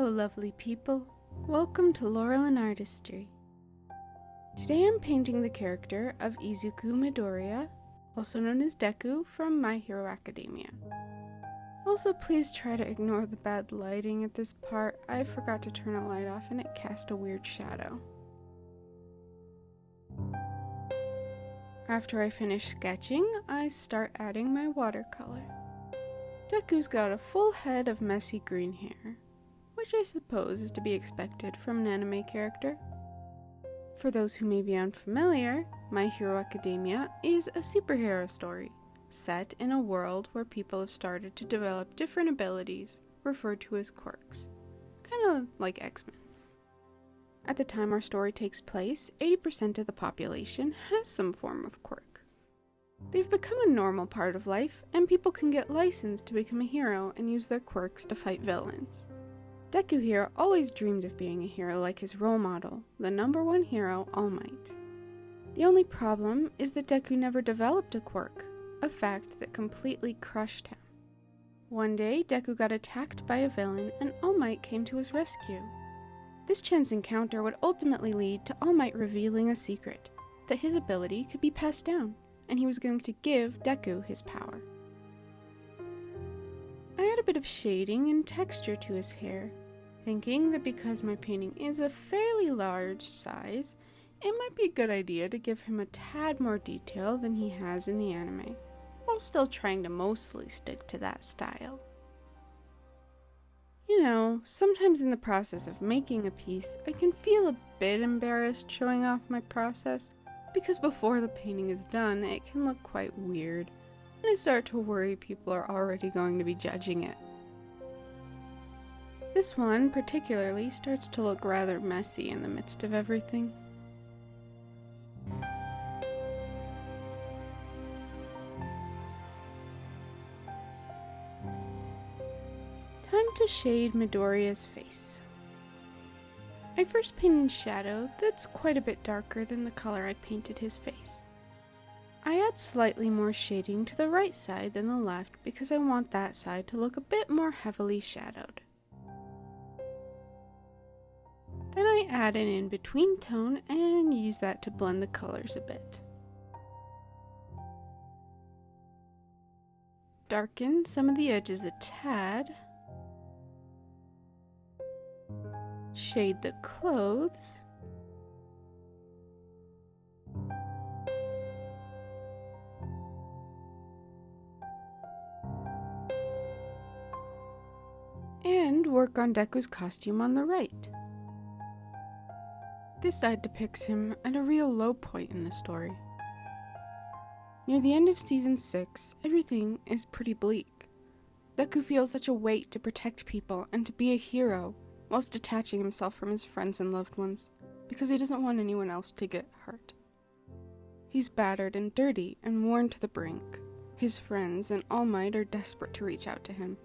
Hello, lovely people. Welcome to Laurel and Artistry. Today I'm painting the character of Izuku Midoriya, also known as Deku from My Hero Academia. Also, please try to ignore the bad lighting at this part. I forgot to turn a light off and it cast a weird shadow. After I finish sketching, I start adding my watercolor. Deku's got a full head of messy green hair, which I suppose is to be expected from an anime character. For those who may be unfamiliar, My Hero Academia is a superhero story, set in a world where people have started to develop different abilities, referred to as quirks, kind of like X-Men. At the time our story takes place, 80% of the population has some form of quirk. They've become a normal part of life, and people can get licensed to become a hero and use their quirks to fight villains. Deku here always dreamed of being a hero like his role model, the #1 hero, All Might. The only problem is that Deku never developed a quirk, a fact that completely crushed him. One day, Deku got attacked by a villain and All Might came to his rescue. This chance encounter would ultimately lead to All Might revealing a secret, that his ability could be passed down, and he was going to give Deku his power. I add a bit of shading and texture to his hair, thinking that because my painting is a fairly large size, it might be a good idea to give him a tad more detail than he has in the anime, while still trying to mostly stick to that style. You know, sometimes in the process of making a piece, I can feel a bit embarrassed showing off my process, because before the painting is done, it can look quite weird, and I start to worry people are already going to be judging it. This one particularly starts to look rather messy in the midst of everything. Time to shade Midoriya's face. I first painted shadow that's quite a bit darker than the color I painted his face. I add slightly more shading to the right side than the left because I want that side to look a bit more heavily shadowed. Then I add an in-between tone and use that to blend the colors a bit. Darken some of the edges a tad. Shade the clothes. And work on Deku's costume on the right. This side depicts him at a real low point in the story. Near the end of Season 6, everything is pretty bleak. Deku feels such a weight to protect people and to be a hero, whilst detaching himself from his friends and loved ones, because he doesn't want anyone else to get hurt. He's battered and dirty and worn to the brink. His friends and All Might are desperate to reach out to him,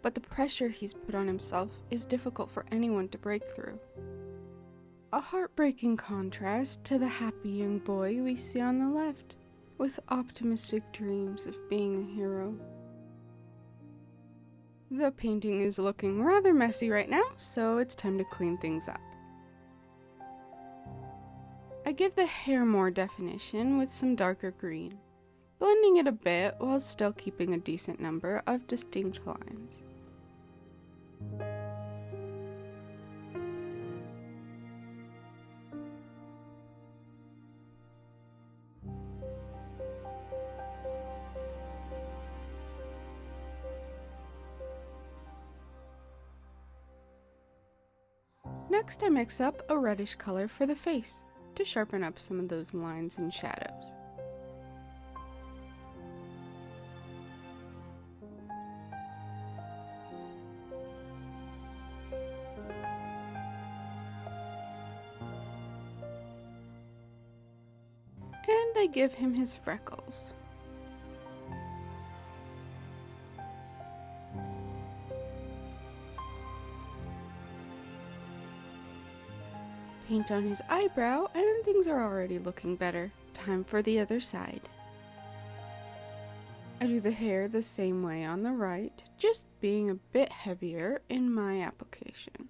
but the pressure he's put on himself is difficult for anyone to break through. A heartbreaking contrast to the happy young boy we see on the left, with optimistic dreams of being a hero. The painting is looking rather messy right now, so it's time to clean things up. I give the hair more definition with some darker green, blending it a bit while still keeping a decent number of distinct lines. Next, I mix up a reddish color for the face to sharpen up some of those lines and shadows. And I give him his freckles. Paint on his eyebrow, and things are already looking better. Time for the other side. I do the hair the same way on the right, just being a bit heavier in my application.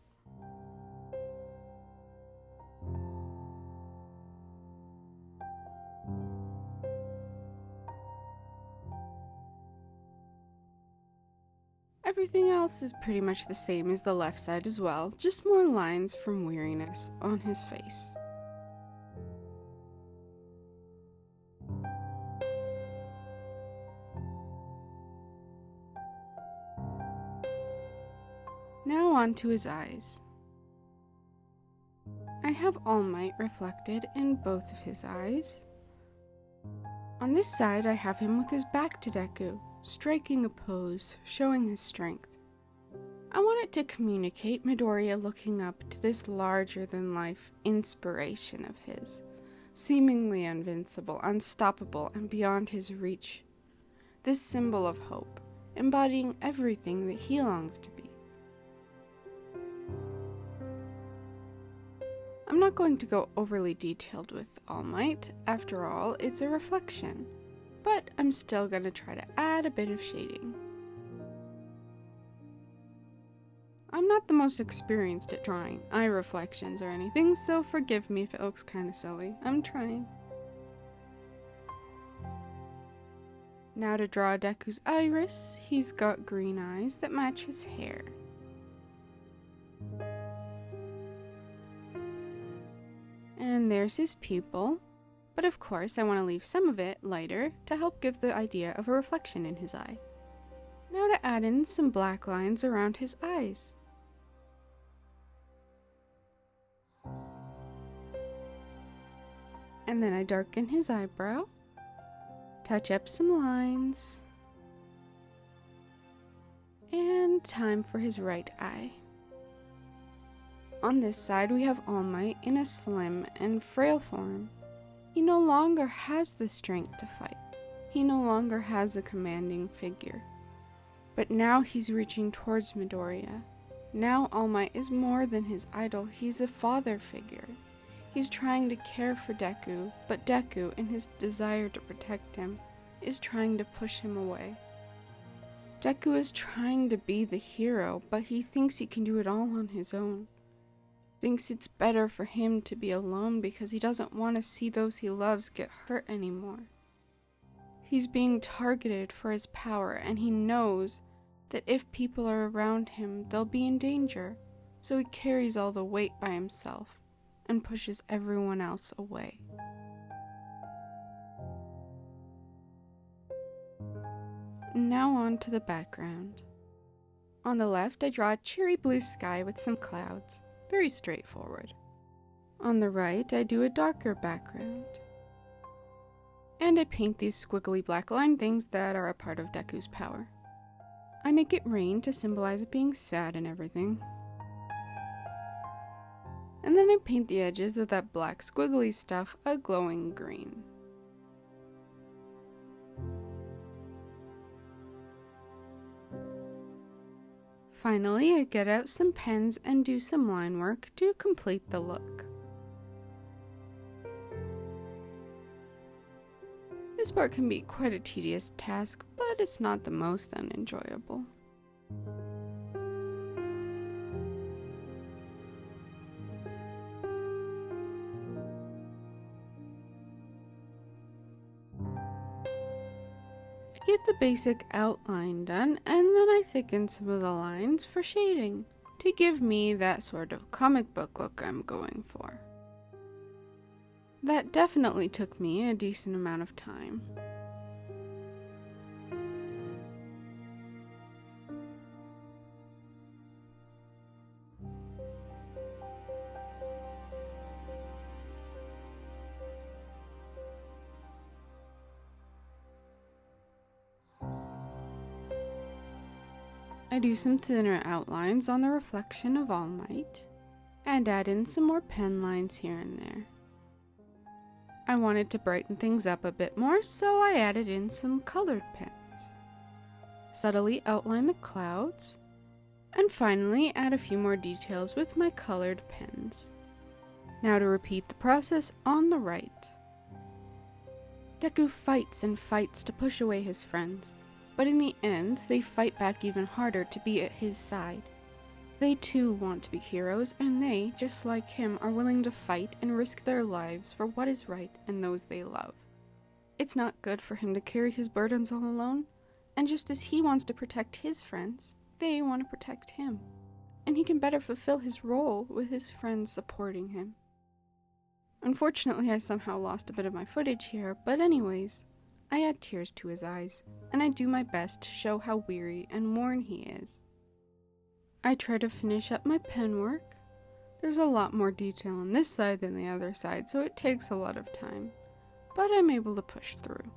Everything else is pretty much the same as the left side as well, just more lines from weariness on his face. Now on to his eyes. I have All Might reflected in both of his eyes. On this side I have him with his back to Deku, striking a pose, showing his strength. I want it to communicate Midoriya looking up to this larger-than-life inspiration of his, seemingly invincible, unstoppable, and beyond his reach. This symbol of hope, embodying everything that he longs to be. I'm not going to go overly detailed with All Might, after all, it's a reflection, but I'm still going to try to add a bit of shading. I'm not the most experienced at drawing eye reflections or anything, so forgive me if it looks kinda silly. I'm trying. Now to draw Deku's iris, he's got green eyes that match his hair. And there's his pupil, but of course I want to leave some of it lighter to help give the idea of a reflection in his eye. Now to add in some black lines around his eyes. And then I darken his eyebrow, touch up some lines, and time for his right eye. On this side we have All Might in a slim and frail form. He no longer has the strength to fight. He no longer has a commanding figure. But now he's reaching towards Midoriya. Now All Might is more than his idol, he's a father figure. He's trying to care for Deku, but Deku, in his desire to protect him, is trying to push him away. Deku is trying to be the hero, but he thinks he can do it all on his own. Thinks it's better for him to be alone because he doesn't want to see those he loves get hurt anymore. He's being targeted for his power, and he knows that if people are around him, they'll be in danger, so he carries all the weight by himself and pushes everyone else away. Now on to the background. On the left, I draw a cheery blue sky with some clouds. Very straightforward. On the right, I do a darker background. And I paint these squiggly black line things that are a part of Deku's power. I make it rain to symbolize it being sad and everything. And then I paint the edges of that black squiggly stuff a glowing green. Finally, I get out some pens and do some line work to complete the look. This part can be quite a tedious task, but it's not the most unenjoyable. Get the basic outline done, and then I thicken some of the lines for shading, to give me that sort of comic book look I'm going for. That definitely took me a decent amount of time. I do some thinner outlines on the reflection of All Might, and add in some more pen lines here and there. I wanted to brighten things up a bit more, so I added in some colored pens. Subtly outline the clouds, and finally add a few more details with my colored pens. Now to repeat the process on the right. Deku fights and fights to push away his friends, but in the end, they fight back even harder to be at his side. They too want to be heroes, and they, just like him, are willing to fight and risk their lives for what is right and those they love. It's not good for him to carry his burdens all alone, and just as he wants to protect his friends, they want to protect him, and he can better fulfill his role with his friends supporting him. Unfortunately, I somehow lost a bit of my footage here, but anyways, I add tears to his eyes, and I do my best to show how weary and worn he is. I try to finish up my pen work. There's a lot more detail on this side than the other side, so it takes a lot of time, but I'm able to push through.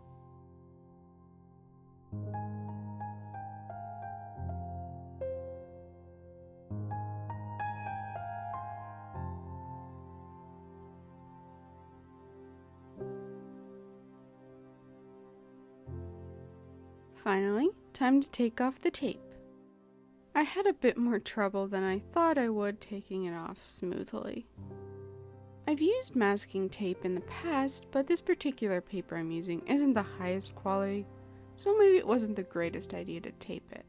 Finally, time to take off the tape. I had a bit more trouble than I thought I would taking it off smoothly. I've used masking tape in the past, but this particular paper I'm using isn't the highest quality, so maybe it wasn't the greatest idea to tape it.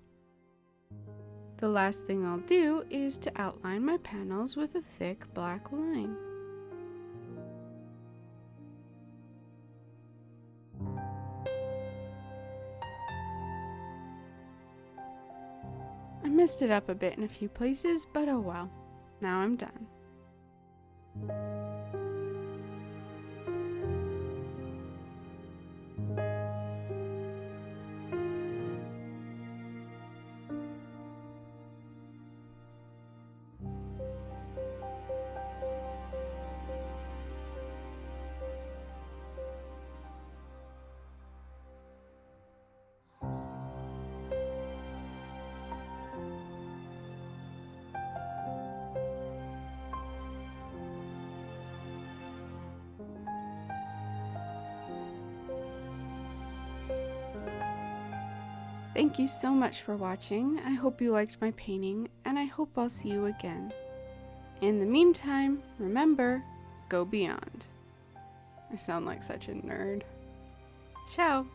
The last thing I'll do is to outline my panels with a thick black line. I messed it up a bit in a few places, but oh well. Now I'm done. Thank you so much for watching. I hope you liked my painting, and I hope I'll see you again. In the meantime, remember, go beyond. I sound like such a nerd. Ciao!